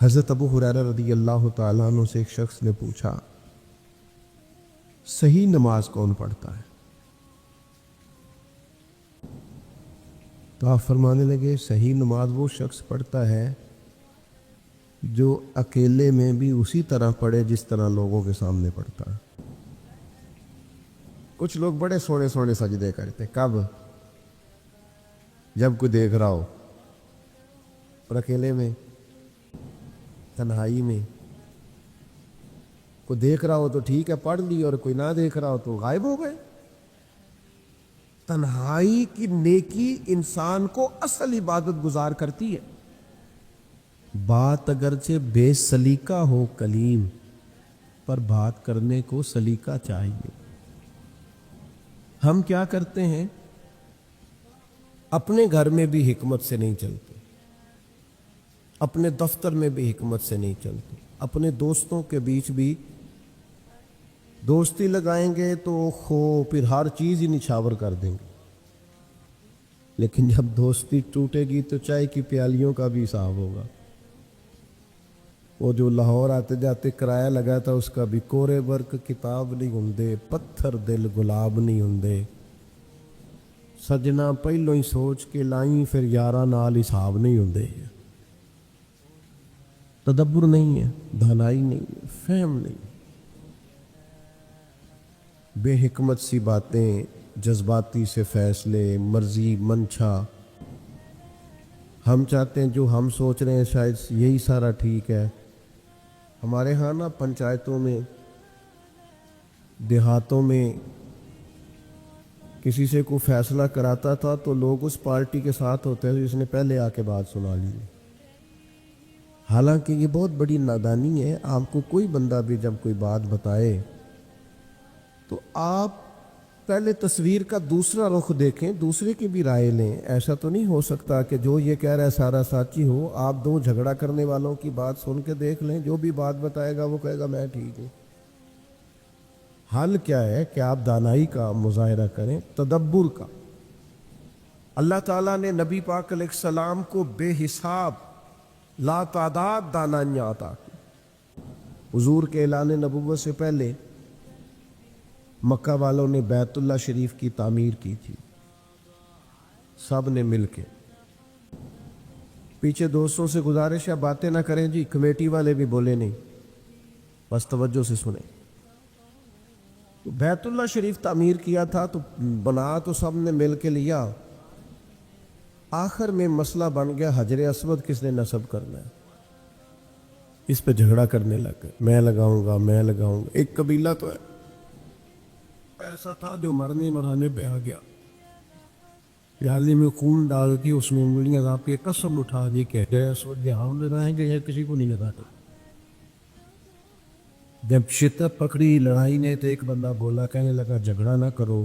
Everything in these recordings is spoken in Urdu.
حضرت ابو ہریرہ رضی اللہ تعالیٰ عنہ سے ایک شخص نے پوچھا صحیح نماز کون پڑھتا ہے؟ تو آپ فرمانے لگے صحیح نماز وہ شخص پڑھتا ہے جو اکیلے میں بھی اسی طرح پڑھے جس طرح لوگوں کے سامنے پڑھتا ہے۔ کچھ لوگ بڑے سونے سونے سجدے کرتے، کب؟ جب کوئی دیکھ رہا ہو، اور اکیلے میں، تنہائی میں کوئی دیکھ رہا ہو تو ٹھیک ہے پڑھ لی، اور کوئی نہ دیکھ رہا ہو تو غائب ہو گئے۔ تنہائی کی نیکی انسان کو اصل عبادت گزار کرتی ہے۔ بات اگرچہ بے سلیقہ ہو کلیم، پر بات کرنے کو سلیقہ چاہیے۔ ہم کیا کرتے ہیں؟ اپنے گھر میں بھی حکمت سے نہیں چلتے، اپنے دفتر میں بھی حکمت سے نہیں چلتے، اپنے دوستوں کے بیچ بھی دوستی لگائیں گے تو پھر ہر چیز ہی نچھاور کر دیں گے، لیکن جب دوستی ٹوٹے گی تو چائے کی پیالیوں کا بھی حساب ہوگا۔ وہ جو لاہور آتے جاتے کرایہ لگا تھا اس کا بھی کورے برق کتاب نہیں ہوندے، پتھر دل گلاب نہیں ہوندے، سجنا پہلوں ہی سوچ کے لائیں پھر یاراں نال حساب نہیں ہوندے۔ تدبر نہیں ہے، دانائی نہیں ہے، فہم نہیں، بے حکمت سی باتیں، جذباتی سے فیصلے، مرضی منشا۔ ہم چاہتے ہیں جو ہم سوچ رہے ہیں شاید یہی سارا ٹھیک ہے۔ ہمارے ہاں نا پنچایتوں میں، دیہاتوں میں کسی سے کوئی فیصلہ کراتا تھا تو لوگ اس پارٹی کے ساتھ ہوتے ہیں جس نے پہلے آ کے بات سنا لی۔ حالانکہ یہ بہت بڑی نادانی ہے۔ آپ کو کوئی بندہ بھی جب کوئی بات بتائے تو آپ پہلے تصویر کا دوسرا رخ دیکھیں، دوسرے کی بھی رائے لیں۔ ایسا تو نہیں ہو سکتا کہ جو یہ کہہ رہا ہے سارا سچی ہو۔ آپ دو جھگڑا کرنے والوں کی بات سن کے دیکھ لیں، جو بھی بات بتائے گا وہ کہے گا میں ٹھیک ہوں۔ حل کیا ہے کہ آپ دانائی کا مظاہرہ کریں، تدبر کا۔ اللہ تعالیٰ نے نبی پاک علیہ السلام کو بے حساب لا تعداد دانائیاں عطا کی۔ حضور کے اعلان نبوت سے پہلے مکہ والوں نے بیت اللہ شریف کی تعمیر کی تھی، سب نے مل کے۔ پیچھے دوستوں سے گزارش ہے باتیں نہ کریں جی، کمیٹی والے بھی بولے نہیں، بس توجہ سے سنیں۔ بیت اللہ شریف تعمیر کیا تھا تو بنا تو سب نے مل کے لیا، آخر میں مسئلہ بن گیا حجر اسود کس نے نصب کرنا ہے۔ اس پہ جھگڑا کرنے لگ گئے، میں لگاؤں گا میں لگاؤں گا۔ ایک قبیلہ تو ایسا تھا جو مرنے مرانے پہ آ گیا، پیالے میں خون ڈال کے اس میں انگلیاں آپ کے قسم اٹھا دی کہ حجر اسود ہم لگائیں گے یا کسی کو نہیں لگاتے۔ جب شدت پکڑی لڑائی نے تو ایک بندہ بولا، کہنے لگا جھگڑا نہ کرو،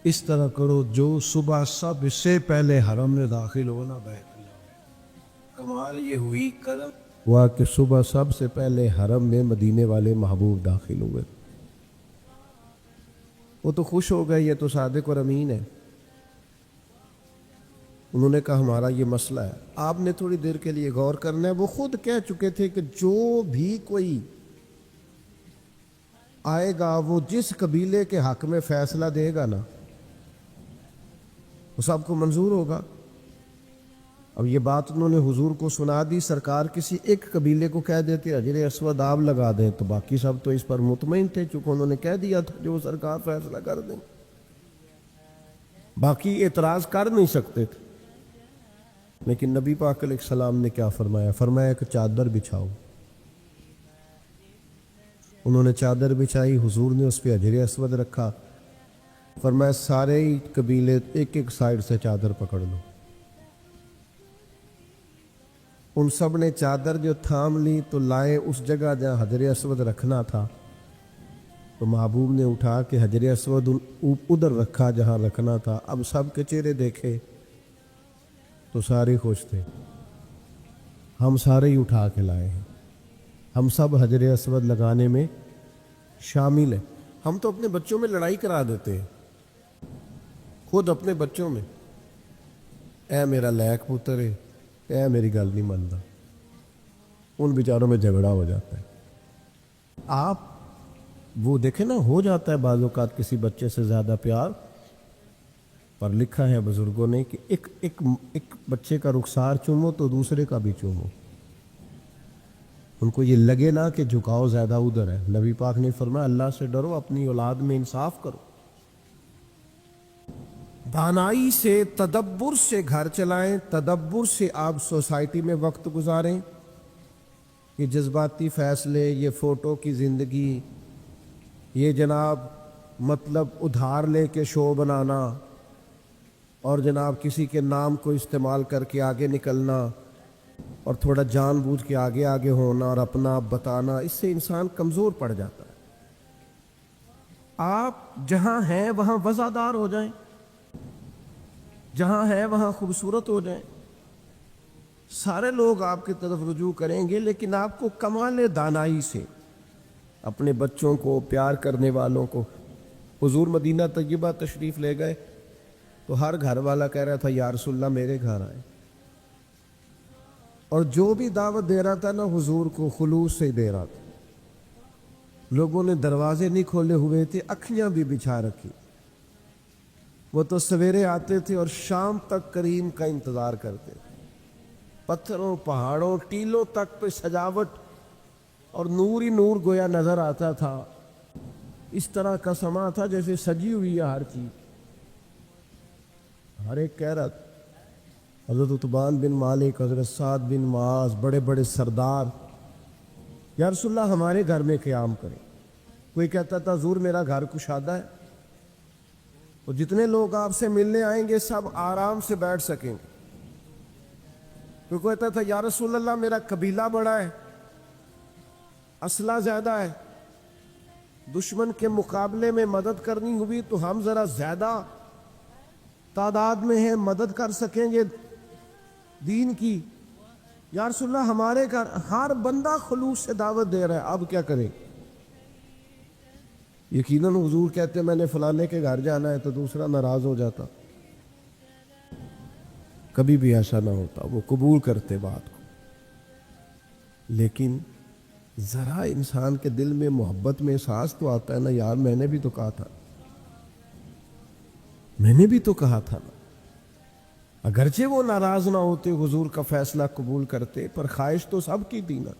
اس طرح کرو جو صبح سب سے پہلے حرم میں داخل ہونا بیت اللہ۔ کمال یہ ہوئی قدم ہوا کہ صبح سب سے پہلے حرم میں مدینے والے محبوب داخل ہوئے۔ وہ تو خوش ہو گئے، یہ تو صادق اور امین ہے۔ انہوں نے کہا ہمارا یہ مسئلہ ہے، آپ نے تھوڑی دیر کے لیے غور کرنا ہے۔ وہ خود کہہ چکے تھے کہ جو بھی کوئی آئے گا وہ جس قبیلے کے حق میں فیصلہ دے گا نا وہ سب کو منظور ہوگا۔ اب یہ بات انہوں نے حضور کو سنا دی، سرکار کسی ایک قبیلے کو کہہ دیتے حجر اسود آپ لگا دیں تو باقی سب تو اس پر مطمئن تھے، چونکہ انہوں نے کہہ دیا تھا جو سرکار فیصلہ کر دیں، باقی اعتراض کر نہیں سکتے تھے۔ لیکن نبی پاک علیہ السلام نے کیا فرمایا؟ فرمایا کہ چادر بچھاؤ۔ انہوں نے چادر بچھائی، حضور نے اس پہ حجر اسود رکھا، فرمایا سارے ہی قبیلے ایک ایک سائڈ سے چادر پکڑ لو۔ ان سب نے چادر جو تھام لی تو لائے اس جگہ جہاں حجر اسود رکھنا تھا، تو محبوب نے اٹھا کے حجر اسود ادھر رکھا جہاں رکھنا تھا۔ اب سب کے چہرے دیکھے تو سارے خوش تھے، ہم سارے ہی اٹھا کے لائے ہیں، ہم سب حجر اسود لگانے میں شامل ہیں۔ ہم تو اپنے بچوں میں لڑائی کرا دیتے ہیں، خود اپنے بچوں میں، اے میرا لیک پتر ہے، اے میری گل نہیں منتا۔ ان بیچاروں میں جھگڑا ہو جاتا ہے. آپ وہ دیکھیں نا، ہو جاتا ہے بعض اوقات کسی بچے سے زیادہ پیار، پر لکھا ہے بزرگوں نے کہ ایک بچے کا رخسار چومو تو دوسرے کا بھی چومو. ان کو یہ لگے نا کہ جھکاؤ زیادہ ادھر ہے. نبی پاک نے فرمایا اللہ سے ڈرو، اپنی اولاد میں انصاف کرو، دانائی سے تدبر سے گھر چلائیں، تدبر سے آپ سوسائٹی میں وقت گزاریں. یہ جذباتی فیصلے، یہ فوٹو کی زندگی، یہ جناب مطلب ادھار لے کے شو بنانا اور جناب کسی کے نام کو استعمال کر کے آگے نکلنا اور تھوڑا جان بوجھ کے آگے آگے ہونا اور اپنا بتانا، اس سے انسان کمزور پڑ جاتا ہے. آپ جہاں ہیں وہاں وفادار ہو جائیں، جہاں ہیں وہاں خوبصورت ہو جائیں. سارے لوگ آپ کی طرف رجوع کریں گے، لیکن آپ کو کمال دانائی سے اپنے بچوں کو، پیار کرنے والوں کو. حضور مدینہ طیبہ تشریف لے گئے تو ہر گھر والا کہہ رہا تھا یا رسول اللہ میرے گھر آئے، اور جو بھی دعوت دے رہا تھا نا حضور کو خلوص سے دے رہا تھا. لوگوں نے دروازے نہیں کھولے ہوئے تھے، اکھیاں بھی بچھا رکھی. وہ تو سویرے آتے تھے اور شام تک کریم کا انتظار کرتے تھے. پتھروں، پہاڑوں، ٹیلوں تک پہ سجاوٹ اور نور ہی نور گویا نظر آتا تھا. اس طرح کا سما تھا جیسے سجی ہوئی ہے ہر چیز. ہر ایک کہہ رہا تھا، حضرت عتبان بن مالک، حضرت سعد بن معاذ، بڑے بڑے سردار، یا رسول اللہ ہمارے گھر میں قیام کریں. کوئی کہتا تھا حضور میرا گھر کشادہ ہے، تو جتنے لوگ آپ سے ملنے آئیں گے سب آرام سے بیٹھ سکیں گے. کوئی کہتا تھا یا رسول اللہ میرا قبیلہ بڑا ہے، اسلحہ زیادہ ہے، دشمن کے مقابلے میں مدد کرنی ہوئی تو ہم ذرا زیادہ تعداد میں ہیں، مدد کر سکیں گے دین کی. یا رسول اللہ ہمارے گھر، ہر بندہ خلوص سے دعوت دے رہا ہے، اب کیا کریں؟ یقیناً حضور کہتے میں نے فلانے کے گھر جانا ہے تو دوسرا ناراض ہو جاتا. کبھی بھی ایسا نہ ہوتا، وہ قبول کرتے بات کو. لیکن ذرا انسان کے دل میں محبت میں احساس تو آتا ہے نا، یار میں نے بھی تو کہا تھا، میں نے بھی تو کہا تھا نا. اگرچہ وہ ناراض نہ ہوتے، حضور کا فیصلہ قبول کرتے، پر خواہش تو سب کی تھی نا.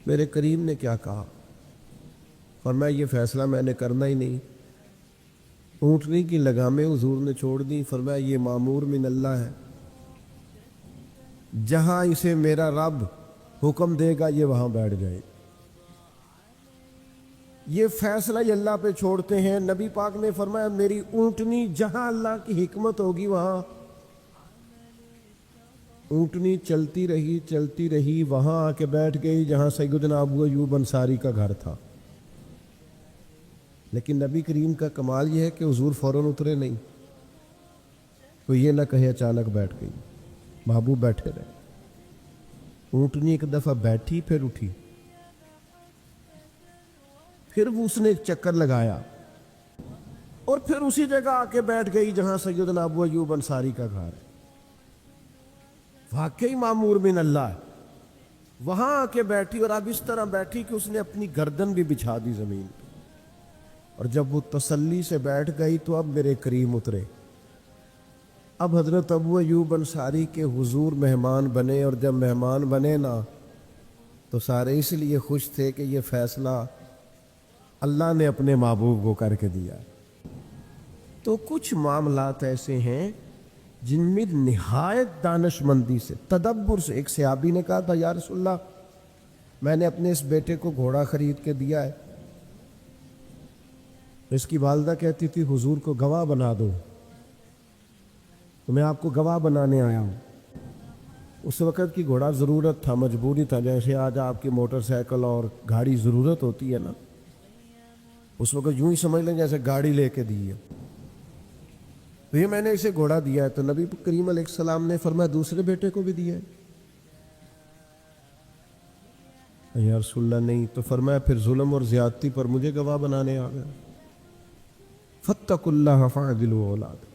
میرے کریم نے کیا کہا؟ فرمایا یہ فیصلہ میں نے کرنا ہی نہیں. اونٹنی کی لگامیں حضور نے چھوڑ دی. فرمایا یہ مامور من اللہ ہے، جہاں اسے میرا رب حکم دے گا یہ وہاں بیٹھ جائے. یہ فیصلہ یہ اللہ پہ چھوڑتے ہیں. نبی پاک نے فرمایا میری اونٹنی جہاں اللہ کی حکمت ہوگی وہاں. اونٹنی چلتی رہی وہاں آ کے بیٹھ گئی جہاں سیدنا ابو ایوب انصاری کا گھر تھا. لیکن نبی کریم کا کمال یہ ہے کہ حضور فوراً اترے نہیں. کوئی یہ نہ کہے اچانک بیٹھ گئی، محبوب بیٹھے رہے. اونٹنی ایک دفعہ بیٹھی، پھر اٹھی، پھر وہ اس نے ایک چکر لگایا اور پھر اسی جگہ آ کے بیٹھ گئی جہاں سیدنا ابو ایوب انصاری کا گھر ہے. واقعی مامور من اللہ ہے. وہاں آ کے بیٹھی اور اب اس طرح بیٹھی کہ اس نے اپنی گردن بھی بچھا دی زمین پہ. اور جب وہ تسلی سے بیٹھ گئی تو اب میرے کریم اترے. اب حضرت ابو ایوب انصاری کے حضور مہمان بنے، اور جب مہمان بنے نا تو سارے اس لیے خوش تھے کہ یہ فیصلہ اللہ نے اپنے محبوب کو کر کے دیا. تو کچھ معاملات ایسے ہیں جن میں نہایت دانش مندی سے، تدبر سے. ایک صحابی نے کہا تھا یا رسول اللہ میں نے اپنے اس بیٹے کو گھوڑا خرید کے دیا ہے. اس کی والدہ کہتی تھی حضور کو گواہ بنا دو، تو میں آپ کو گواہ بنانے آیا ہوں. اس وقت کی گھوڑا ضرورت تھا، مجبوری تھا، جیسے آج آپ کی موٹر سائیکل اور گاڑی ضرورت ہوتی ہے نا. اس وقت یوں ہی سمجھ لیں جیسے گاڑی لے کے دی ہے. تو یہ میں نے اسے گھوڑا دیا ہے. تو نبی کریم علیہ السلام نے فرمایا دوسرے بیٹے کو بھی دیا ہے؟ یا رسول اللہ نہیں. تو فرمایا پھر ظلم اور زیادتی پر مجھے گواہ بنانے آ گیا. فاتقوا اللہ فاعدلوا اولاد،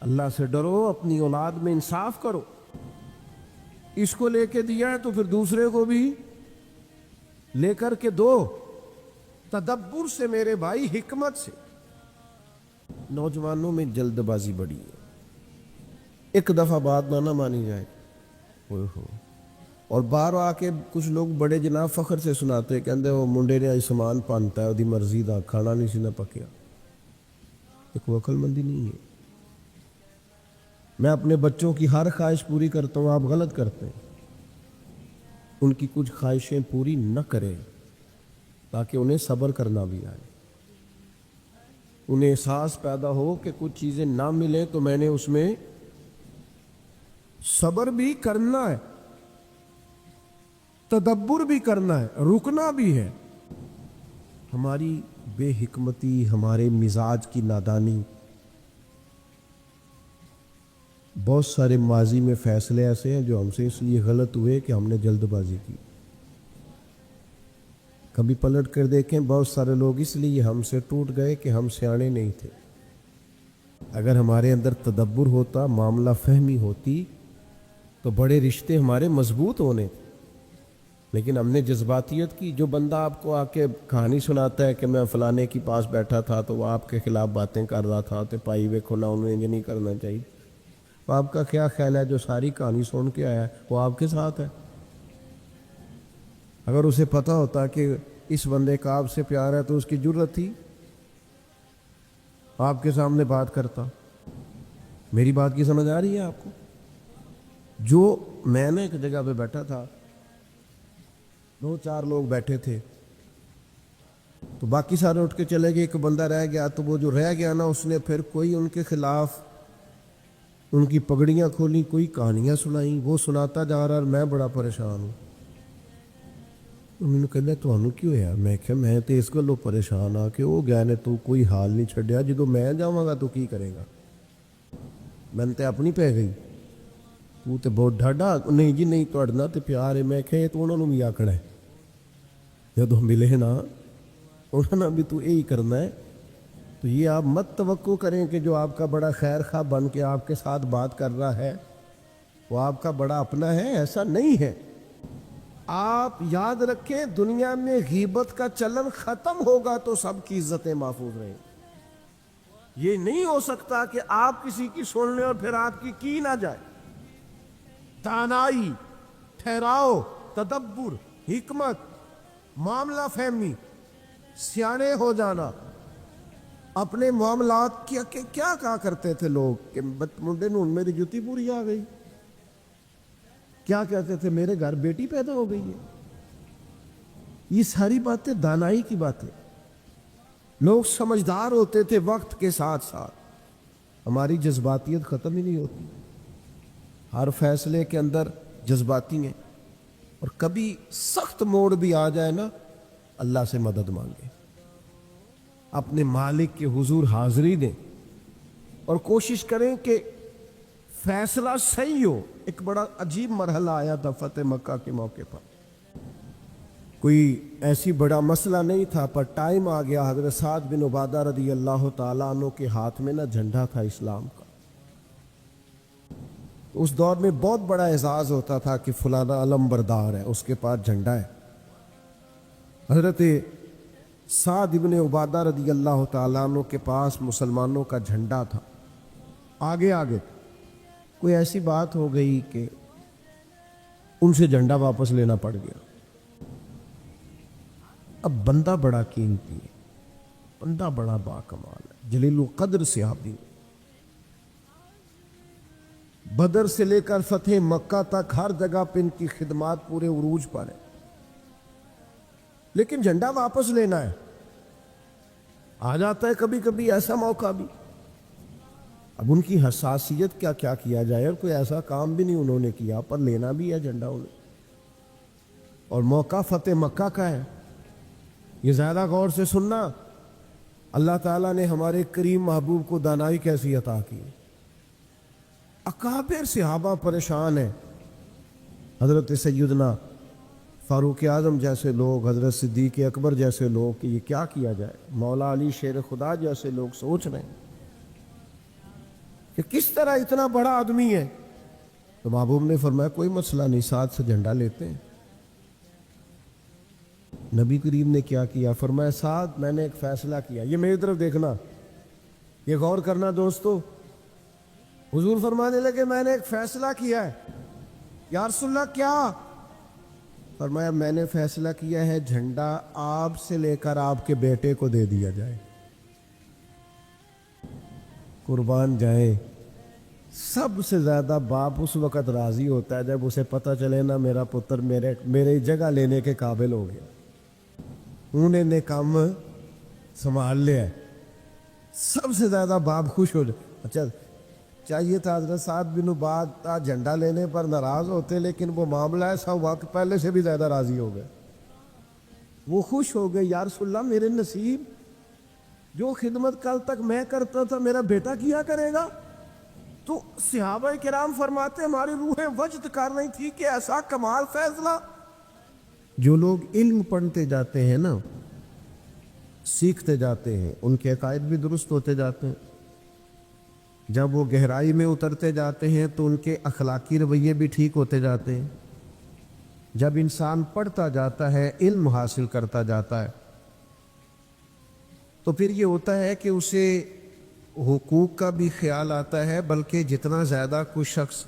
اللہ سے ڈرو، اپنی اولاد میں انصاف کرو. اس کو لے کے دیا ہے تو پھر دوسرے کو بھی لے کر کے دو. تدبر سے میرے بھائی، حکمت سے. نوجوانوں میں جلد بازی بڑی ہے. ایک دفعہ بات نہ مانی جائے اور باہر آ کے کچھ لوگ بڑے جناب فخر سے سناتے ہیں، کہتے وہ منڈے نے سامان پانتا ہے، وہ مرضی دا کھانا نہیں سی نہ پکیا. یہ کوئی عقل مندی نہیں ہے. میں اپنے بچوں کی ہر خواہش پوری کرتا ہوں، آپ غلط کرتے ہیں. ان کی کچھ خواہشیں پوری نہ کریں تاکہ انہیں صبر کرنا بھی آئے، انہیں احساس پیدا ہو کہ کچھ چیزیں نہ ملیں تو میں نے اس میں صبر بھی کرنا ہے، تدبر بھی کرنا ہے، رکنا بھی ہے. ہماری بے حکمتی، ہمارے مزاج کی نادانی، بہت سارے ماضی میں فیصلے ایسے ہیں جو ہم سے اس لیے غلط ہوئے کہ ہم نے جلد بازی کی. کبھی پلٹ کر دیکھیں، بہت سارے لوگ اس لیے ہم سے ٹوٹ گئے کہ ہم سیانے نہیں تھے. اگر ہمارے اندر تدبر ہوتا، معاملہ فہمی ہوتی تو بڑے رشتے ہمارے مضبوط ہونے تھے. لیکن ہم نے جذباتیت کی. جو بندہ آپ کو آ کے کہانی سناتا ہے کہ میں فلانے کے پاس بیٹھا تھا تو وہ آپ کے خلاف باتیں کر رہا تھا تو پائی ویکھو نہ، انہیں یہ نہیں کرنا چاہیے. تو آپ کا کیا خیال ہے جو ساری کہانی سن کے آیا ہے وہ آپ کے ساتھ ہے؟ اگر اسے پتہ ہوتا کہ اس بندے کا آپ سے پیار ہے تو اس کی جرت تھی آپ کے سامنے بات کرتا. میری بات کی سمجھ آ رہی ہے آپ کو؟ جو میں نے ایک جگہ پہ بیٹھا تھا، 2-4 لوگ بیٹھے تھے تو باقی سارے اٹھ کے چلے گئے، ایک بندہ رہ گیا. تو وہ جو رہ گیا نا، اس نے پھر کوئی ان کے خلاف ان کی پگڑیاں کھولی، کوئی کہانیاں سنائیں. وہ سناتا جا رہا اور میں بڑا پریشان ہوں. میں نے کہا تمہیں کیوں ہے؟ میں کہ میں تو اس گلوں پریشان آ کہ وہ گیا نے تو کوئی حال نہیں چھڈیا، جدو میں جاواں گا تو کی کرے گا؟ میں نے اپنی پہ گئی، تو تے بہت ڈھاڈا. نہیں جی نہیں، تہاڈے تے پیار ہے. میں کہ تو انہوں نے بھی آکھنا ہے جدو ملے نا، انہوں نے بھی تو یہی کرنا ہے. تو یہ آپ مت توقع کریں کہ جو آپ کا بڑا خیر خواہ بن کے آپ کے ساتھ بات کر رہا ہے وہ آپ کا بڑا اپنا ہے. ایسا نہیں ہے. آپ یاد رکھیں، دنیا میں غیبت کا چلن ختم ہوگا تو سب کی عزتیں محفوظ رہیں. یہ نہیں ہو سکتا کہ آپ کسی کی سن لیں اور پھر آپ کی نہ جائے. دانائی، ٹھہراؤ، تدبر، حکمت، معاملہ فہمی، سیانے ہو جانا. اپنے معاملات کیا کہا کرتے تھے لوگ کہ منڈے نوں میری جوتی پوری آ گئی. کیا کہتے تھے؟ میرے گھر بیٹی پیدا ہو گئی ہے. یہ ساری باتیں دانائی کی باتیں. لوگ سمجھدار ہوتے تھے وقت کے ساتھ ساتھ. ہماری جذباتیت ختم ہی نہیں ہوتی. ہر فیصلے کے اندر جذباتی ہیں. اور کبھی سخت موڑ بھی آ جائے نا، اللہ سے مدد مانگے، اپنے مالک کے حضور حاضری دیں اور کوشش کریں کہ فیصلہ صحیح ہو. ایک بڑا عجیب مرحلہ آیا تھا فتح مکہ کے موقع پر. کوئی ایسی بڑا مسئلہ نہیں تھا، پر ٹائم آ گیا. حضرت سعد بن عبادہ رضی اللہ تعالیٰ عنہ کے ہاتھ میں نا جھنڈا تھا اسلام کا. اس دور میں بہت بڑا اعزاز ہوتا تھا کہ فلانا علم بردار ہے، اس کے پاس جھنڈا ہے. حضرت سعد بن عبادہ رضی اللہ تعالیٰ عنہ کے پاس مسلمانوں کا جھنڈا تھا. آگے آگے کوئی ایسی بات ہو گئی کہ ان سے جھنڈا واپس لینا پڑ گیا. اب بندہ بڑا قیمتی ہے، بندہ بڑا باکمال ہے، جلیل القدر صحابی. بدر سے لے کر فتح مکہ تک ہر جگہ پہ ان کی خدمات پورے عروج پر ہے. لیکن جھنڈا واپس لینا ہے. آ جاتا ہے کبھی کبھی ایسا موقع بھی. اب ان کی حساسیت کیا کیا جائے، اور کوئی ایسا کام بھی نہیں انہوں نے کیا، پر لینا بھی ہے جھنڈا انہیں. اور موقع فتح مکہ کا ہے. یہ زیادہ غور سے سننا. اللہ تعالیٰ نے ہمارے کریم محبوب کو دانائی کیسی عطا کی. اکابر صحابہ پریشان ہیں. حضرت سیدنا فاروق اعظم جیسے لوگ، حضرت صدیق اکبر جیسے لوگ کہ یہ کیا جائے. مولا علی شیر خدا جیسے لوگ سوچ رہے ہیں کہ کس طرح اتنا بڑا آدمی ہے تو محبوب نے فرمایا کوئی مسئلہ نہیں، ساتھ سے جھنڈا لیتے ہیں۔ نبی کریم نے کیا کیا؟ فرمایا ساتھ میں نے ایک فیصلہ کیا، یہ میری طرف دیکھنا، یہ غور کرنا دوستو۔ حضور فرمانے لگے میں نے ایک فیصلہ کیا ہے۔ یا رسول اللہ کیا؟ فرمایا میں نے فیصلہ کیا ہے جھنڈا آپ سے لے کر آپ کے بیٹے کو دے دیا جائے۔ قربان جائیں، سب سے زیادہ باپ اس وقت راضی ہوتا ہے جب اسے پتہ چلے نا میرا پتر میرے جگہ لینے کے قابل ہو گیا، انہیں نے کام سنبھال لیا ہے۔ سب سے زیادہ باپ خوش ہو جائے۔ اچھا چاہیے تھا حضرت سعد بن عبادہ جھنڈا لینے پر ناراض ہوتے، لیکن وہ معاملہ ایسا ہوا کہ پہلے سے بھی زیادہ راضی ہو گئے، وہ خوش ہو گئے۔ یا رسول اللہ میرے نصیب، جو خدمت کل تک میں کرتا تھا میرا بیٹا کیا کرے گا۔ تو صحابہ کرام فرماتے ہماری روحیں وجد کر رہی تھی کہ ایسا کمال فیصلہ۔ جو لوگ علم پڑھتے جاتے ہیں نا، سیکھتے جاتے ہیں، ان کے عقائد بھی درست ہوتے جاتے ہیں، جب وہ گہرائی میں اترتے جاتے ہیں تو ان کے اخلاقی رویے بھی ٹھیک ہوتے جاتے ہیں۔ جب انسان پڑھتا جاتا ہے، علم حاصل کرتا جاتا ہے، تو پھر یہ ہوتا ہے کہ اسے حقوق کا بھی خیال آتا ہے، بلکہ جتنا زیادہ کوئی شخص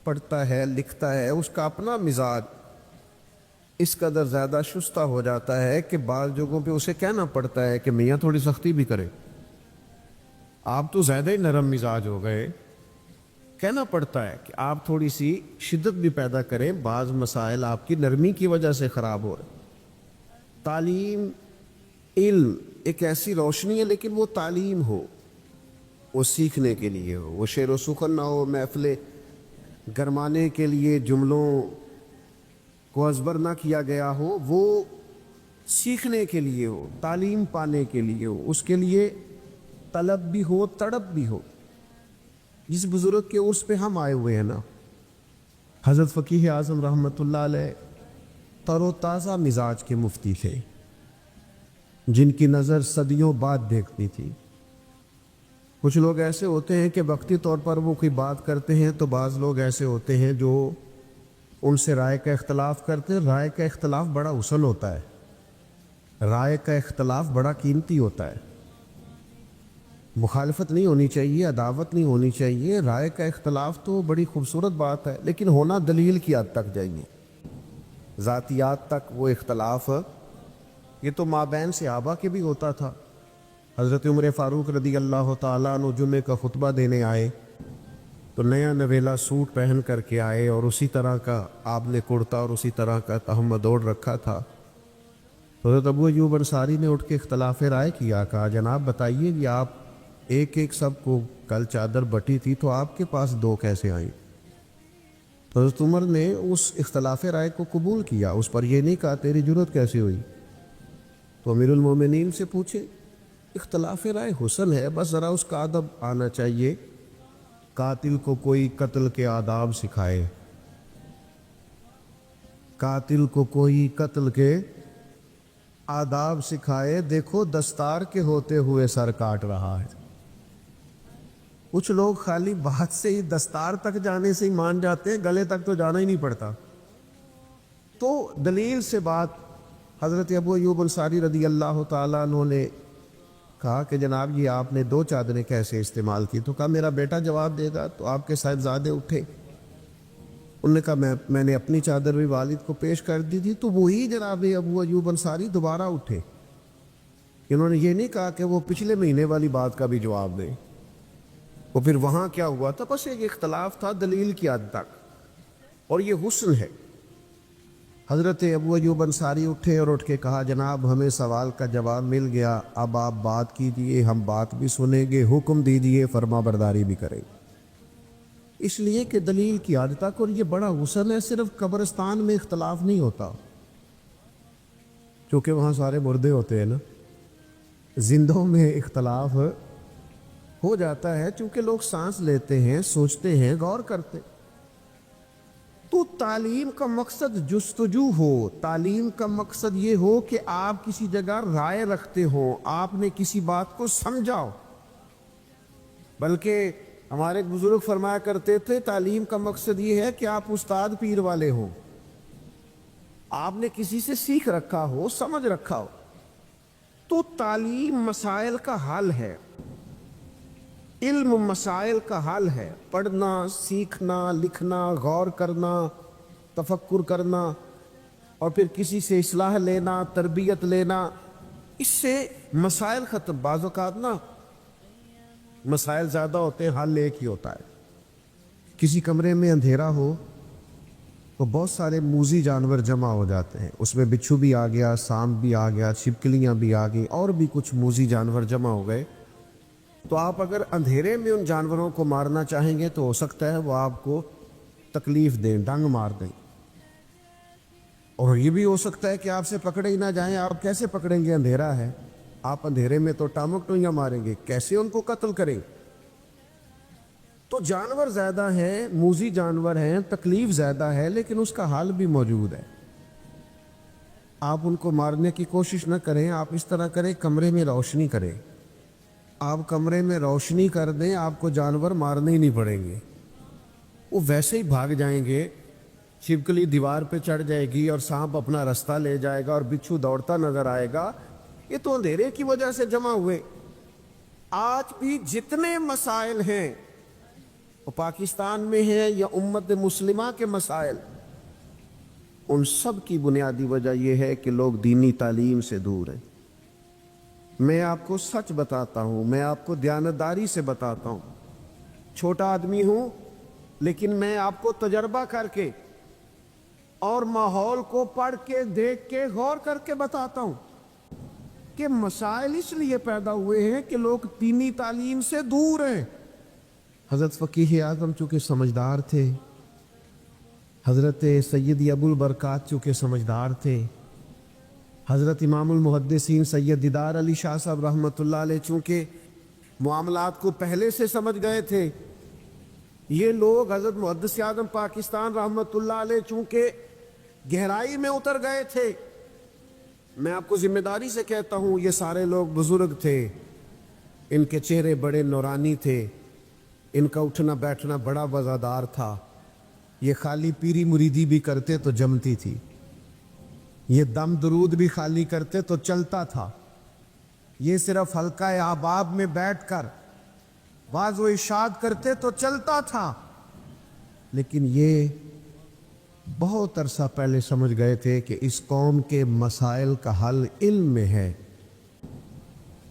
پڑھتا ہے لکھتا ہے اس کا اپنا مزاج اس قدر زیادہ شستہ ہو جاتا ہے کہ بعض جگہوں پہ اسے کہنا پڑتا ہے کہ میاں تھوڑی سختی بھی کرے، آپ تو زیادہ ہی نرم مزاج ہو گئے، کہنا پڑتا ہے کہ آپ تھوڑی سی شدت بھی پیدا کریں، بعض مسائل آپ کی نرمی کی وجہ سے خراب ہو رہے۔ تعلیم، علم ایک ایسی روشنی ہے، لیکن وہ تعلیم ہو، وہ سیکھنے کے لیے ہو، وہ شعر و سخن نہ ہو، محفلیں گرمانے کے لیے جملوں کو ازبر نہ کیا گیا ہو، وہ سیکھنے کے لیے ہو، تعلیم پانے کے لیے ہو، اس کے لیے طلب بھی ہو، تڑپ بھی ہو۔ جس بزرگ کے عرس پہ ہم آئے ہوئے ہیں نا، حضرت فقیہ اعظم رحمۃ اللہ علیہ تر و تازہ مزاج کے مفتی تھے، جن کی نظر صدیوں بعد دیکھتی تھی۔ کچھ لوگ ایسے ہوتے ہیں کہ وقتی طور پر وہ کوئی بات کرتے ہیں، تو بعض لوگ ایسے ہوتے ہیں جو ان سے رائے کا اختلاف کرتے ہیں۔ رائے کا اختلاف بڑا اصل ہوتا ہے، رائے کا اختلاف بڑا قیمتی ہوتا ہے، مخالفت نہیں ہونی چاہیے، عداوت نہیں ہونی چاہیے۔ رائے کا اختلاف تو بڑی خوبصورت بات ہے، لیکن ہونا دلیل کی حد تک جائیے، ذاتیات تک وہ اختلاف۔ یہ تو مابین صحابہ کے بھی ہوتا تھا۔ حضرت عمر فاروق رضی اللہ تعالیٰ عنہ جمعے کا خطبہ دینے آئے تو نیا نویلا سوٹ پہن کر کے آئے، اور اسی طرح کا آپ نے کرتا اور اسی طرح کا تہمد اوڑھ رکھا تھا۔ تو حضرت ابو ایوب انصاری نے اٹھ کے اختلاف رائے کیا، کہا جناب بتائیے کہ آپ ایک سب کو کل چادر بٹی تھی تو آپ کے پاس دو کیسے آئیں؟ تو حضرت عمر نے اس اختلاف رائے کو قبول کیا، اس پر یہ نہیں کہا تیری جرت کیسے ہوئی۔ تو امیر المومنین سے پوچھے، اختلاف رائے حسن ہے، بس ذرا اس کا ادب آنا چاہیے۔ قاتل کو کوئی قتل کے آداب سکھائے، قاتل کو کوئی قتل کے آداب سکھائے، دیکھو دستار کے ہوتے ہوئے سر کاٹ رہا ہے۔ کچھ لوگ خالی بات سے ہی، دستار تک جانے سے ہی مان جاتے ہیں، گلے تک تو جانا ہی نہیں پڑتا۔ تو دلیل سے بات، حضرت ابو ایوب انصاری رضی اللہ تعالیٰ عنہ نے کہا کہ جناب یہ آپ نے دو چادریں کیسے استعمال کی؟ تو کہا میرا بیٹا جواب دے گا۔ تو آپ کے صاحبزادے اٹھے، انہوں نے کہا میں نے اپنی چادر بھی والد کو پیش کر دی تھی۔ تو وہی جناب ابو ایوب انصاری دوبارہ اٹھے، انہوں نے یہ نہیں کہا کہ وہ پچھلے مہینے والی بات کا بھی جواب دیں۔ وہ پھر وہاں کیا ہوا تھا؟ بس ایک اختلاف تھا دلیل کی حد تک، اور یہ حسن ہے۔ حضرت ابو ایوب انصاری اٹھے اور اٹھ کے کہا جناب ہمیں سوال کا جواب مل گیا، اب آپ بات کیجئے، ہم بات بھی سنیں گے، حکم دیجئے، فرما برداری بھی کریں۔ اس لیے کہ دلیل کی حد تک، اور یہ بڑا حسن ہے، صرف قبرستان میں اختلاف نہیں ہوتا، چونکہ وہاں سارے مردے ہوتے ہیں نا، زندوں میں اختلاف ہو جاتا ہے، چونکہ لوگ سانس لیتے ہیں، سوچتے ہیں، غور کرتے۔ تو تعلیم کا مقصد جستجو ہو، تعلیم کا مقصد یہ ہو کہ آپ کسی جگہ رائے رکھتے ہو، آپ نے کسی بات کو سمجھا ہو، بلکہ ہمارے ایک بزرگ فرمایا کرتے تھے تعلیم کا مقصد یہ ہے کہ آپ استاد پیر والے ہوں، آپ نے کسی سے سیکھ رکھا ہو، سمجھ رکھا ہو، تو تعلیم مسائل کا حل ہے، علم مسائل کا حل ہے، پڑھنا، سیکھنا، لکھنا، غور کرنا، تفکر کرنا، اور پھر کسی سے اصلاح لینا، تربیت لینا، اس سے مسائل ختم۔ بعض اوقات نا مسائل زیادہ ہوتے ہیں، حل ایک ہی ہوتا ہے۔ کسی کمرے میں اندھیرا ہو تو بہت سارے موذی جانور جمع ہو جاتے ہیں، اس میں بچھو بھی آ گیا، سانپ بھی آ گیا، چھپکلیاں بھی آ گئی، اور بھی کچھ موذی جانور جمع ہو گئے، تو آپ اگر اندھیرے میں ان جانوروں کو مارنا چاہیں گے تو ہو سکتا ہے وہ آپ کو تکلیف دیں، ڈنگ مار دیں، اور یہ بھی ہو سکتا ہے کہ آپ سے پکڑے ہی نہ جائیں۔ آپ کیسے پکڑیں گے؟ اندھیرا ہے، آپ اندھیرے میں تو ٹامک ٹوئیاں ماریں گے، کیسے ان کو قتل کریں؟ تو جانور زیادہ ہیں، موذی جانور ہیں، تکلیف زیادہ ہے، لیکن اس کا حل بھی موجود ہے۔ آپ ان کو مارنے کی کوشش نہ کریں، آپ اس طرح کریں، کمرے میں روشنی کریں، آپ کمرے میں روشنی کر دیں، آپ کو جانور مارنے ہی نہیں پڑیں گے، وہ ویسے ہی بھاگ جائیں گے۔ چھپکلی دیوار پہ چڑھ جائے گی اور سانپ اپنا رستہ لے جائے گا اور بچھو دوڑتا نظر آئے گا۔ یہ تو اندھیرے کی وجہ سے جمع ہوئے۔ آج بھی جتنے مسائل ہیں وہ پاکستان میں ہیں یا امت مسلمہ کے مسائل، ان سب کی بنیادی وجہ یہ ہے کہ لوگ دینی تعلیم سے دور ہیں۔ میں آپ کو سچ بتاتا ہوں، میں آپ کو دیانتداری سے بتاتا ہوں، چھوٹا آدمی ہوں، لیکن میں آپ کو تجربہ کر کے اور ماحول کو پڑھ کے، دیکھ کے، غور کر کے بتاتا ہوں کہ مسائل اس لیے پیدا ہوئے ہیں کہ لوگ دینی تعلیم سے دور ہیں۔ حضرت فقیہ اعظم چونکہ سمجھدار تھے، حضرت سید ابو البرکات چونکہ سمجھدار تھے، حضرت امام المحدثین سید دیدار علی شاہ صاحب رحمۃ اللہ علیہ چونکہ معاملات کو پہلے سے سمجھ گئے تھے، یہ لوگ حضرت محدث اعظم پاکستان رحمۃ اللہ علیہ چونکہ گہرائی میں اتر گئے تھے۔ میں آپ کو ذمہ داری سے کہتا ہوں، یہ سارے لوگ بزرگ تھے، ان کے چہرے بڑے نورانی تھے، ان کا اٹھنا بیٹھنا بڑا وزادار تھا، یہ خالی پیری مریدی بھی کرتے تو جمتی تھی، یہ دم درود بھی خالی کرتے تو چلتا تھا، یہ صرف حلقہ احباب میں بیٹھ کر واعظ و ارشاد کرتے تو چلتا تھا، لیکن یہ بہت عرصہ پہلے سمجھ گئے تھے کہ اس قوم کے مسائل کا حل علم میں ہے۔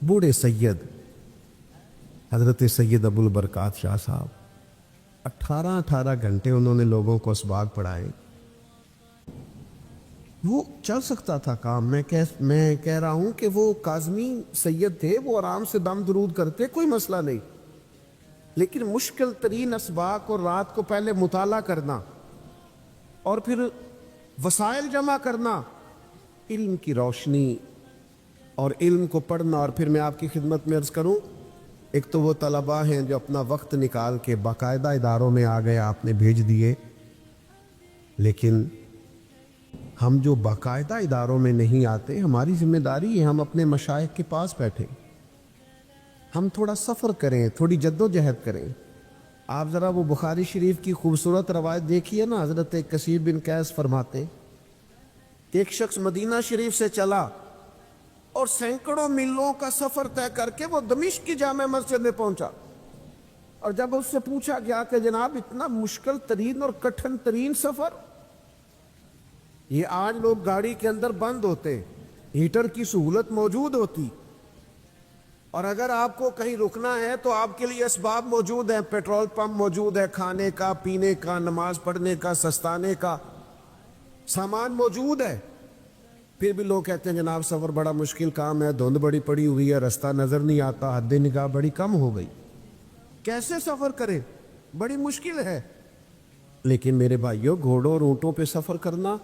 بوڑھے سید حضرت سید ابو البرکات شاہ صاحب 18 گھنٹے انہوں نے لوگوں کو اسباق پڑھائے۔ وہ چل سکتا تھا کام، میں کہہ رہا ہوں کہ وہ کاظمی سید تھے، وہ آرام سے دم درود کرتے، کوئی مسئلہ نہیں، لیکن مشکل ترین اسباق اور رات کو پہلے مطالعہ کرنا اور پھر وسائل جمع کرنا، علم کی روشنی اور علم کو پڑھنا۔ اور پھر میں آپ کی خدمت میں عرض کروں، ایک تو وہ طلباء ہیں جو اپنا وقت نکال کے باقاعدہ اداروں میں آ گئے، آپ نے بھیج دیے، لیکن ہم جو باقاعدہ اداروں میں نہیں آتے، ہماری ذمہ داری ہے ہم اپنے مشائخ کے پاس بیٹھیں، ہم تھوڑا سفر کریں، تھوڑی جد و جہد کریں۔ آپ ذرا وہ بخاری شریف کی خوبصورت روایت دیکھیے نا، حضرت کثیر بن قیس فرماتے کہ ایک شخص مدینہ شریف سے چلا اور سینکڑوں میلوں کا سفر طے کر کے وہ دمشق کی جامع مسجد میں پہنچا، اور جب اس سے پوچھا گیا کہ جناب اتنا مشکل ترین اور کٹھن ترین سفر، یہ آج لوگ گاڑی کے اندر بند ہوتے، ہیٹر کی سہولت موجود ہوتی، اور اگر آپ کو کہیں رکنا ہے تو آپ کے لیے اسباب موجود ہیں، پیٹرول پمپ موجود ہے، کھانے کا، پینے کا، نماز پڑھنے کا، سستانے کا سامان موجود ہے، پھر بھی لوگ کہتے ہیں جناب سفر بڑا مشکل کام ہے، دھند بڑی پڑی ہوئی ہے، رستہ نظر نہیں آتا، حد نگاہ بڑی کم ہو گئی، کیسے سفر کریں، بڑی مشکل ہے۔ لیکن میرے بھائیوں، گھوڑوں اور اونٹوں پہ سفر کرنا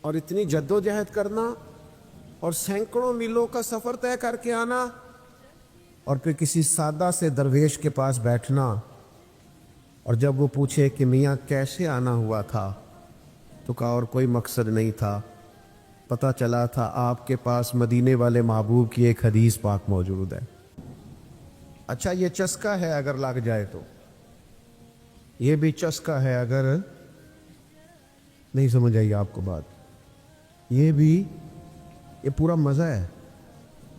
اور اتنی جد و جہد کرنا اور سینکڑوں میلوں کا سفر طے کر کے آنا اور پھر کسی سادہ سے درویش کے پاس بیٹھنا، اور جب وہ پوچھے کہ میاں کیسے آنا ہوا تھا تو کہا اور کوئی مقصد نہیں تھا، پتہ چلا تھا آپ کے پاس مدینے والے محبوب کی ایک حدیث پاک موجود ہے، اچھا یہ چسکا ہے اگر لگ جائے تو، یہ بھی چسکا ہے اگر نہیں سمجھ آئی آپ کو بات، یہ بھی، یہ پورا مزہ ہے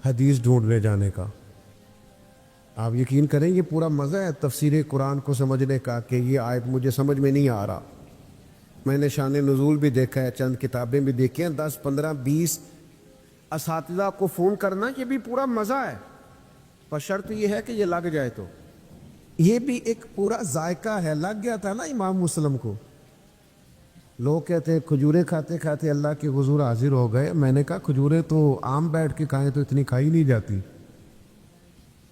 حدیث ڈھونڈنے جانے کا. آپ یقین کریں یہ پورا مزہ ہے تفسیر قرآن کو سمجھنے کا کہ یہ آیت مجھے سمجھ میں نہیں آ رہا. میں نے شان نزول بھی دیکھا ہے، چند کتابیں بھی دیکھی ہیں، 10 15 20 اساتذہ کو فون کرنا، یہ بھی پورا مزہ ہے، پر شرط یہ ہے کہ یہ لگ جائے تو. یہ بھی ایک پورا ذائقہ ہے. لگ گیا تھا نا امام مسلم کو. لوگ کہتے ہیں کھجوریں کھاتے کھاتے اللہ کے حضور حاضر ہو گئے. میں نے کہا کھجوریں تو عام بیٹھ کے کھائیں تو اتنی کھائی نہیں جاتی.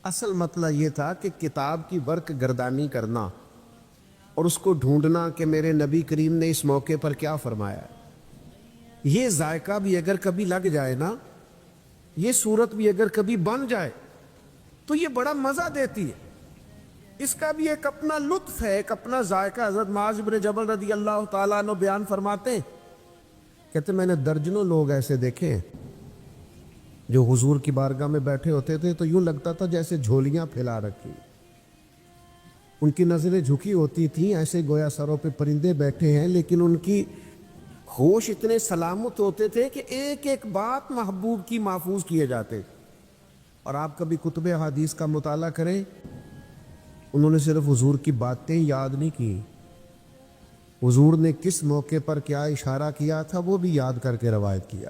اصل مسئلہ یہ تھا کہ کتاب کی ورق گردانی کرنا اور اس کو ڈھونڈنا کہ میرے نبی کریم نے اس موقع پر کیا فرمایا ہے. یہ ذائقہ بھی اگر کبھی لگ جائے نا، یہ صورت بھی اگر کبھی بن جائے تو یہ بڑا مزہ دیتی ہے. اس کا بھی ایک اپنا لطف ہے، ایک اپنا ذائقہ. حضرت معاذ بن جبل رضی اللہ تعالیٰ عنہ بیان فرماتے ہیں، کہتے میں نے درجنوں لوگ ایسے دیکھے ہیں جو حضور کی بارگاہ میں بیٹھے ہوتے تھے تو یوں لگتا تھا جیسے جھولیاں پھیلا رکھی، ان کی نظریں جھکی ہوتی تھیں ایسے گویا سروں پہ پرندے بیٹھے ہیں، لیکن ان کی ہوش اتنے سلامت ہوتے تھے کہ ایک ایک بات محبوب کی محفوظ کیے جاتے. اور آپ کبھی کتب احادیث کا مطالعہ کریں، انہوں نے صرف حضور کی باتیں یاد نہیں کی، حضور نے کس موقع پر کیا اشارہ کیا تھا وہ بھی یاد کر کے روایت کیا.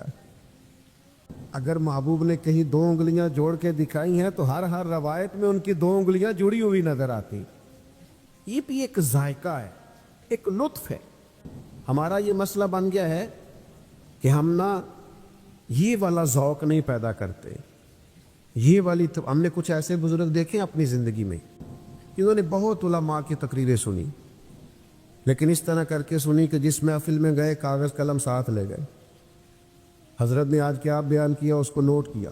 اگر محبوب نے کہیں 2 انگلیاں جوڑ کے دکھائی ہیں تو ہر روایت میں ان کی 2 انگلیاں جڑی ہوئی نظر آتی. یہ بھی ایک ذائقہ ہے، ایک لطف ہے. ہمارا یہ مسئلہ بن گیا ہے کہ ہم نہ یہ والا ذوق نہیں پیدا کرتے. یہ والی ہم نے کچھ ایسے بزرگ دیکھے اپنی زندگی میں انہوں نے بہت علماء کی تقریریں سنی، لیکن اس طرح کر کے سنی کہ جس محفل میں گئے کاغذ قلم ساتھ لے گئے. حضرت نے آج کیا بیان کیا اس کو نوٹ کیا.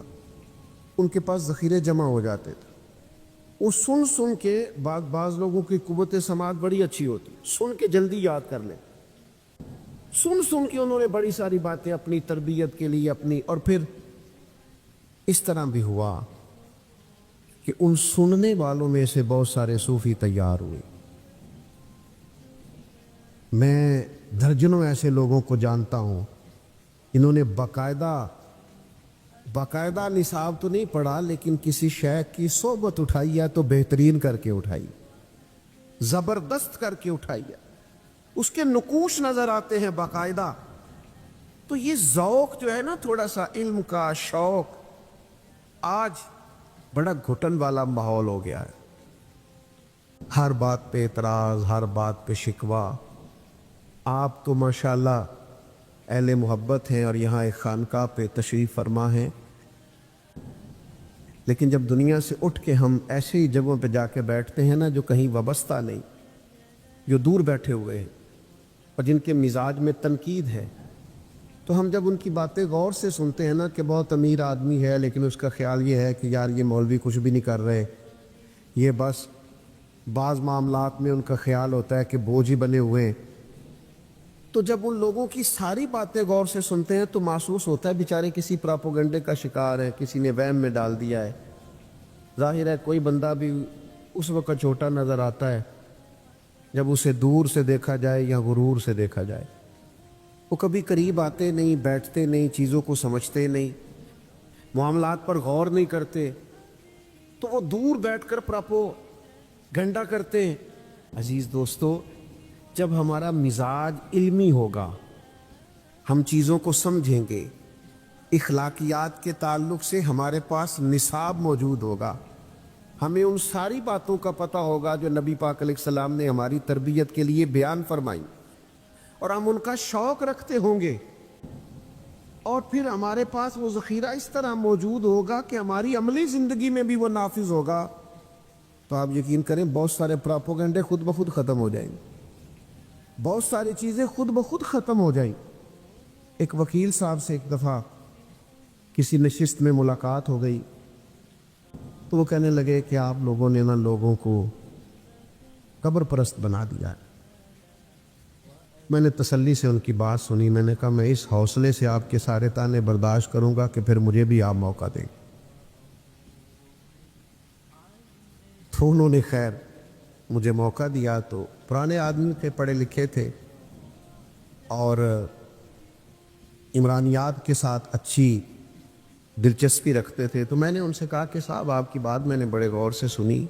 ان کے پاس ذخیرے جمع ہو جاتے تھے. وہ سن کے بعض لوگوں کی قوت سماعت بڑی اچھی ہوتی، سن کے جلدی یاد کر لیں. سن کے انہوں نے بڑی ساری باتیں اپنی تربیت کے لیے اپنی، اور پھر اس طرح بھی ہوا کہ ان سننے والوں میں سے بہت سارے صوفی تیار ہوئے. میں درجنوں ایسے لوگوں کو جانتا ہوں انہوں نے باقاعدہ نصاب تو نہیں پڑھا، لیکن کسی شیخ کی صحبت اٹھائی ہے تو بہترین کر کے اٹھائی، زبردست کر کے اٹھائی ہے. اس کے نقوش نظر آتے ہیں باقاعدہ. تو یہ ذوق جو ہے نا تھوڑا سا علم کا شوق، آج بڑا گھٹن والا ماحول ہو گیا ہے. ہر بات پہ اعتراض، ہر بات پہ شکوہ. آپ تو ماشاءاللہ اہل محبت ہیں اور یہاں ایک خانقاہ پہ تشریف فرما ہیں، لیکن جب دنیا سے اٹھ کے ہم ایسے ہی جگہوں پہ جا کے بیٹھتے ہیں نا جو کہیں وابستہ نہیں، جو دور بیٹھے ہوئے ہیں اور جن کے مزاج میں تنقید ہے، تو ہم جب ان کی باتیں غور سے سنتے ہیں نا کہ بہت امیر آدمی ہے لیکن اس کا خیال یہ ہے کہ یار یہ مولوی کچھ بھی نہیں کر رہے، یہ بس بعض معاملات میں ان کا خیال ہوتا ہے کہ بوجھ ہی بنے ہوئے ہیں. تو جب ان لوگوں کی ساری باتیں غور سے سنتے ہیں تو محسوس ہوتا ہے بیچارے کسی پراپوگنڈے کا شکار ہیں، کسی نے وہم میں ڈال دیا ہے. ظاہر ہے کوئی بندہ بھی اس وقت چھوٹا نظر آتا ہے جب اسے دور سے دیکھا جائے یا غرور سے دیکھا جائے. وہ کبھی قریب آتے نہیں، بیٹھتے نہیں، چیزوں کو سمجھتے نہیں، معاملات پر غور نہیں کرتے، تو وہ دور بیٹھ کر پراپوگنڈا کرتے ہیں. عزیز دوستو، جب ہمارا مزاج علمی ہوگا، ہم چیزوں کو سمجھیں گے، اخلاقیات کے تعلق سے ہمارے پاس نصاب موجود ہوگا، ہمیں ان ساری باتوں کا پتہ ہوگا جو نبی پاک علیہ السلام نے ہماری تربیت کے لیے بیان فرمائی، اور ہم ان کا شوق رکھتے ہوں گے، اور پھر ہمارے پاس وہ ذخیرہ اس طرح موجود ہوگا کہ ہماری عملی زندگی میں بھی وہ نافذ ہوگا، تو آپ یقین کریں بہت سارے پراپوگنڈے خود بخود ختم ہو جائیں گے، بہت ساری چیزیں خود بخود ختم ہو جائیں. ایک وکیل صاحب سے ایک دفعہ کسی نشست میں ملاقات ہو گئی تو وہ کہنے لگے کہ آپ لوگوں نے نا لوگوں کو قبر پرست بنا دیا ہے. میں نے تسلی سے ان کی بات سنی. میں نے کہا میں اس حوصلے سے آپ کے سارے تانے برداشت کروں گا کہ پھر مجھے بھی آپ موقع دیں. تو انہوں نے خیر مجھے موقع دیا. تو پرانے آدمی تھے, پڑھے لکھے تھے اور عمرانیات کے ساتھ اچھی دلچسپی رکھتے تھے. تو میں نے ان سے کہا کہ صاحب آپ کی بات میں نے بڑے غور سے سنی,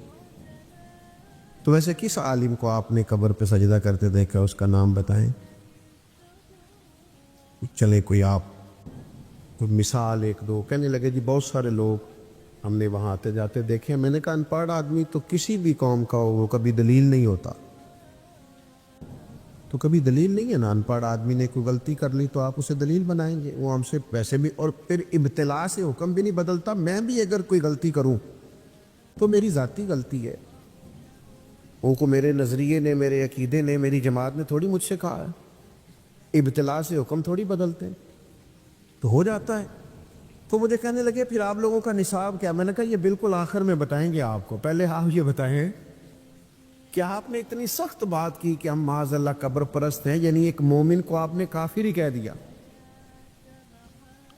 تو ویسے کس عالم کو آپ نے قبر پہ سجدہ کرتے دیکھا, اس کا نام بتائیں. چلیں کوئی آپ کوئی مثال ایک دو. کہنے لگے جی بہت سارے لوگ ہم نے وہاں آتے جاتے دیکھے. میں نے کہا ان پڑھ آدمی تو کسی بھی قوم کا ہو وہ کبھی دلیل نہیں ہوتا. تو کبھی دلیل نہیں ہے نا. ان پڑھ آدمی نے کوئی غلطی کر لی تو آپ اسے دلیل بنائیں گے, وہ ہم سے ویسے بھی. اور پھر ابتلا سے حکم بھی نہیں بدلتا. میں بھی اگر کوئی غلطی کروں تو میری ذاتی غلطی ہے, ان کو میرے نظریے نے, میرے عقیدے نے, میری جماعت نے تھوڑی مجھ سے کہا ہے. ابتلا سے حکم تھوڑی بدلتے, تو ہو جاتا ہے. تو مجھے کہنے لگے پھر آپ لوگوں کا نصاب کیا. میں نے کہا یہ بالکل آخر میں بتائیں گے آپ کو, پہلے آپ یہ بتائیں کہ آپ نے اتنی سخت بات کی کہ ہم معاذ اللہ قبر پرست ہیں, یعنی ایک مومن کو آپ نے کافر ہی کہہ دیا.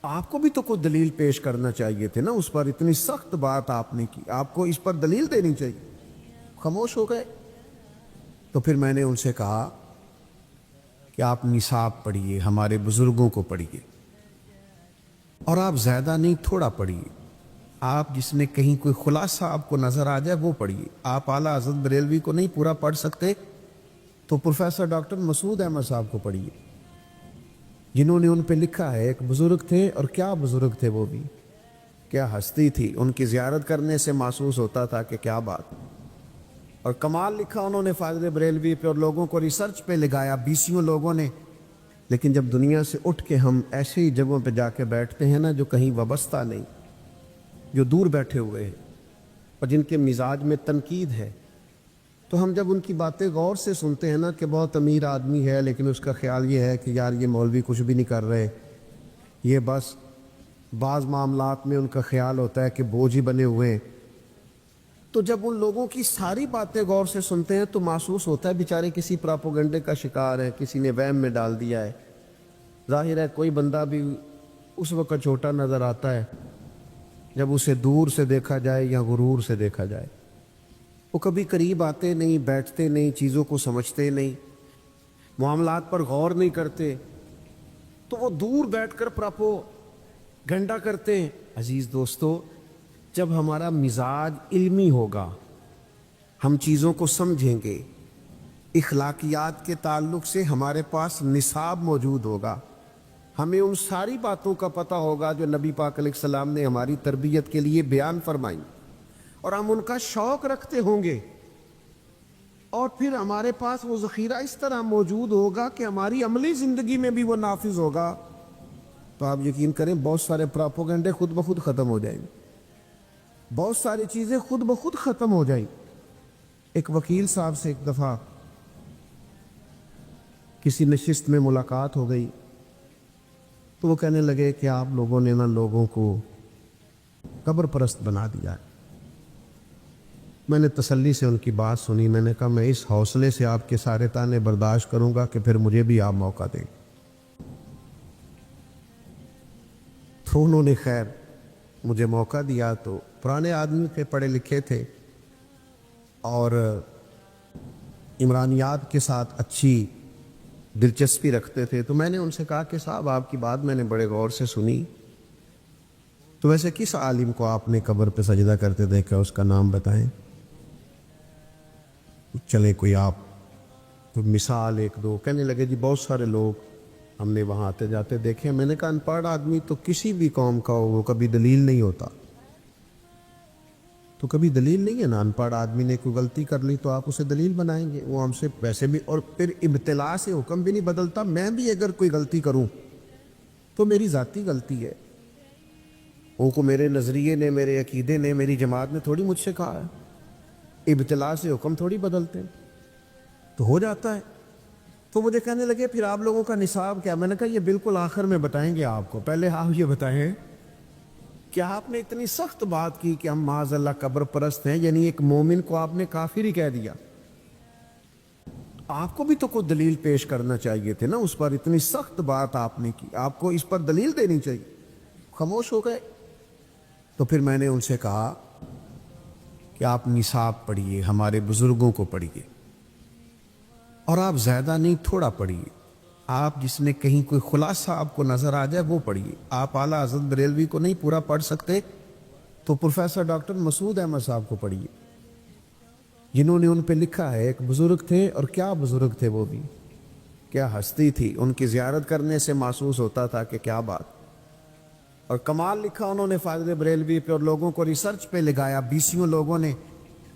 آپ کو بھی تو کوئی دلیل پیش کرنا چاہیے تھے نا اس پر. اتنی سخت بات آپ نے کی, آپ کو اس پر دلیل دینی چاہیے. خاموش ہو گئے. تو پھر میں نے ان سے کہا کہ آپ نصاب پڑھیے, ہمارے بزرگوں کو پڑھیے, اور آپ زیادہ نہیں تھوڑا پڑھیے. آپ جس نے کہیں کوئی خلاصہ آپ کو نظر آ جائے وہ پڑھیے. آپ اعلیٰ حضرت بریلوی کو نہیں پورا پڑھ سکتے تو پروفیسر ڈاکٹر مسعود احمد صاحب کو پڑھیے, جنہوں نے ان پہ لکھا ہے. ایک بزرگ تھے, اور کیا بزرگ تھے, وہ بھی کیا ہستی تھی. ان کی زیارت کرنے سے محسوس ہوتا تھا کہ کیا بات. اور کمال لکھا انہوں نے فاضل بریلوی پہ, اور لوگوں کو ریسرچ پہ لگایا, بیسیوں لوگوں نے. لیکن جب دنیا سے اٹھ کے ہم ایسی ہی جگہوں پہ جا کے بیٹھتے ہیں نا جو کہیں وابستہ نہیں, جو دور بیٹھے ہوئے ہیں اور جن کے مزاج میں تنقید ہے, تو ہم جب ان کی باتیں غور سے سنتے ہیں نا کہ بہت امیر آدمی ہے لیکن اس کا خیال یہ ہے کہ یار یہ مولوی کچھ بھی نہیں کر رہے, یہ بس بعض معاملات میں ان کا خیال ہوتا ہے کہ بوجھ ہی بنے ہوئے ہیں. تو جب ان لوگوں کی ساری باتیں غور سے سنتے ہیں تو محسوس ہوتا ہے بیچارے کسی پراپوگنڈے کا شکار ہے, کسی نے وہم میں ڈال دیا ہے. ظاہر ہے کوئی بندہ بھی اس وقت چھوٹا نظر آتا ہے جب اسے دور سے دیکھا جائے یا غرور سے دیکھا جائے. وہ کبھی قریب آتے نہیں, بیٹھتے نہیں, چیزوں کو سمجھتے نہیں, معاملات پر غور نہیں کرتے, تو وہ دور بیٹھ کر پراپوگنڈا کرتے ہیں. عزیز دوستو, جب ہمارا مزاج علمی ہوگا, ہم چیزوں کو سمجھیں گے, اخلاقیات کے تعلق سے ہمارے پاس نصاب موجود ہوگا, ہمیں ان ساری باتوں کا پتہ ہوگا جو نبی پاک علیہ السلام نے ہماری تربیت کے لیے بیان فرمائی, اور ہم ان کا شوق رکھتے ہوں گے, اور پھر ہمارے پاس وہ ذخیرہ اس طرح موجود ہوگا کہ ہماری عملی زندگی میں بھی وہ نافذ ہوگا. تو آپ یقین کریں بہت سارے پراپوگنڈے خود بخود ختم ہو جائیں گے, بہت ساری چیزیں خود بخود ختم ہو جائیں. ایک وکیل صاحب سے ایک دفعہ کسی نشست میں ملاقات ہو گئی, تو وہ کہنے لگے کہ آپ لوگوں نے نا لوگوں کو قبر پرست بنا دیا ہے. میں نے تسلی سے ان کی بات سنی. میں نے کہا میں اس حوصلے سے آپ کے سارے تانے برداشت کروں گا کہ پھر مجھے بھی آپ موقع دیں. تو انہوں نے خیر مجھے موقع دیا. تو پرانے آدمی تھے, پڑھے لکھے تھے اور عمرانیات کے ساتھ اچھی دلچسپی رکھتے تھے. تو میں نے ان سے کہا کہ صاحب آپ کی بات میں نے بڑے غور سے سنی, تو ویسے کس عالم کو آپ نے قبر پہ سجدہ کرتے دیکھا, اس کا نام بتائیں. چلیں کوئی آپ کوئی مثال ایک دو. کہنے لگے جی بہت سارے لوگ ہم نے وہاں آتے جاتے دیکھے. میں نے کہا ان پڑھ آدمی تو کسی بھی قوم کا ہو وہ کبھی دلیل نہیں ہوتا. تو کبھی دلیل نہیں ہے نا. ان پڑھ آدمی نے کوئی غلطی کر لی تو آپ اسے دلیل بنائیں گے, وہ ہم سے ویسے بھی. اور پھر ابتلا سے حکم بھی نہیں بدلتا. میں بھی اگر کوئی غلطی کروں تو میری ذاتی غلطی ہے, ان کو میرے نظریے نے, میرے عقیدے نے, میری جماعت نے تھوڑی مجھ سے کہا ہے. ابتلا سے حکم تھوڑی بدلتے, تو ہو جاتا ہے. تو مجھے کہنے لگے پھر آپ لوگوں کا نصاب کیا. میں نے کہا یہ بالکل آخر میں بتائیں گے آپ کو, پہلے آپ یہ بتائیں کہ آپ نے اتنی سخت بات کی کہ ہم معاذ اللہ قبر پرست ہیں, یعنی ایک مومن کو آپ نے کافر ہی کہہ دیا. آپ کو بھی تو کوئی دلیل پیش کرنا چاہیے تھے نا اس پر. اتنی سخت بات آپ نے کی, آپ کو اس پر دلیل دینی چاہیے. خاموش ہو گئے. تو پھر میں نے ان سے کہا کہ آپ نصاب پڑھیے، ہمارے بزرگوں کو پڑھیے، اور آپ زیادہ نہیں تھوڑا پڑھیے، آپ جس نے کہیں کوئی خلاصہ آپ کو نظر آ جائے وہ پڑھیے۔ آپ اعلیٰ حضرت بریلوی کو نہیں پورا پڑھ سکتے تو پروفیسر ڈاکٹر مسعود احمد صاحب کو پڑھیے، جنہوں نے ان پہ لکھا ہے۔ ایک بزرگ تھے، اور کیا بزرگ تھے، وہ بھی کیا ہستی تھی، ان کی زیارت کرنے سے محسوس ہوتا تھا کہ کیا بات۔ اور کمال لکھا انہوں نے فاضل بریلوی پہ، اور لوگوں کو ریسرچ پہ لگایا، 20 لوگوں نے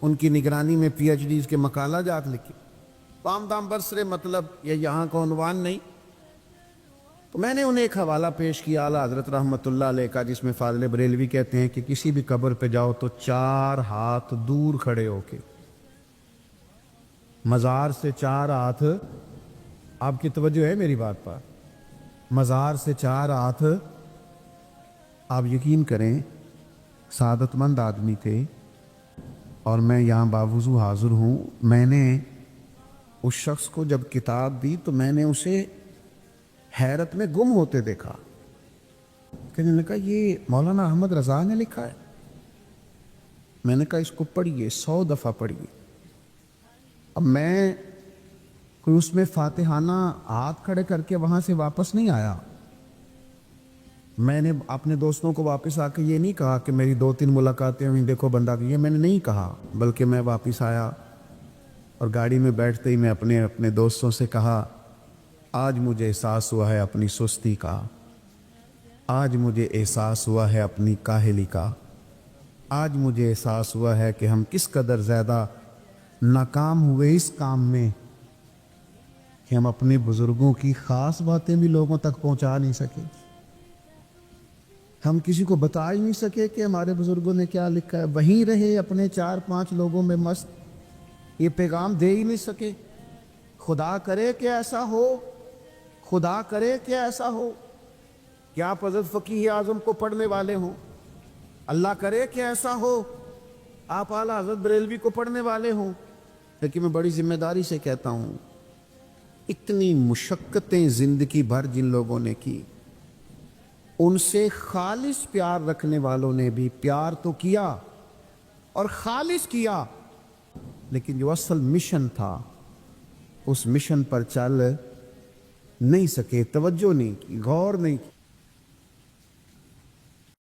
ان کی نگرانی میں پی ایچ ڈیز کے مقالہ جات لکھے، پام دام برسرے، مطلب یہ یہاں کا عنوان نہیں۔ تو میں نے انہیں ایک حوالہ پیش کیا اعلیٰ حضرت رحمۃ اللہ علیہ کا، جس میں فاضل بریلوی کہتے ہیں کہ کسی بھی قبر پہ جاؤ تو 4 ہاتھ دور کھڑے ہو کے، مزار سے 4 ہاتھ، آپ کی توجہ ہے میری بات پر، مزار سے 4 ہاتھ، آپ یقین کریں سعادت مند آدمی تھے، اور میں یہاں باوضو حاضر ہوں۔ میں نے اس شخص کو جب کتاب دی تو میں نے اسے حیرت میں گم ہوتے دیکھا، کہنے لگا یہ مولانا احمد رضا نے لکھا ہے۔ میں نے کہا اس کو پڑھیے، 100 دفعہ پڑھیے۔ اب میں کوئی اس میں فاتحانہ ہاتھ کھڑے کر کے وہاں سے واپس نہیں آیا۔ میں نے اپنے دوستوں کو واپس آ کے یہ نہیں کہا کہ میری 2-3 ملاقاتیں ہوئیں، دیکھو بندہ یہ میں نے نہیں کہا، بلکہ میں واپس آیا اور گاڑی میں بیٹھتے ہی میں اپنے دوستوں سے کہا، آج مجھے احساس ہوا ہے اپنی سستی کا، آج مجھے احساس ہوا ہے اپنی کاہلی کا، آج مجھے احساس ہوا ہے کہ ہم کس قدر زیادہ ناکام ہوئے اس کام میں کہ ہم اپنے بزرگوں کی خاص باتیں بھی لوگوں تک پہنچا نہیں سکے، ہم کسی کو بتا ہی نہیں سکے کہ ہمارے بزرگوں نے کیا لکھا ہے، وہیں رہے اپنے 4-5 لوگوں میں مست، یہ پیغام دے ہی نہیں سکے۔ خدا کرے کہ ایسا ہو، خدا کرے کہ ایسا ہو کہ آپ حضرت فقیہ اعظم کو پڑھنے والے ہوں، اللہ کرے کہ ایسا ہو آپ اعلیٰ حضرت بریلوی کو پڑھنے والے ہوں۔ لیکن میں بڑی ذمہ داری سے کہتا ہوں، اتنی مشقتیں زندگی بھر جن لوگوں نے کی، ان سے خالص پیار رکھنے والوں نے بھی پیار تو کیا اور خالص کیا، لیکن جو اصل مشن تھا اس مشن پر چل نہیں سکے، توجہ نہیں کی، غور نہیں کی۔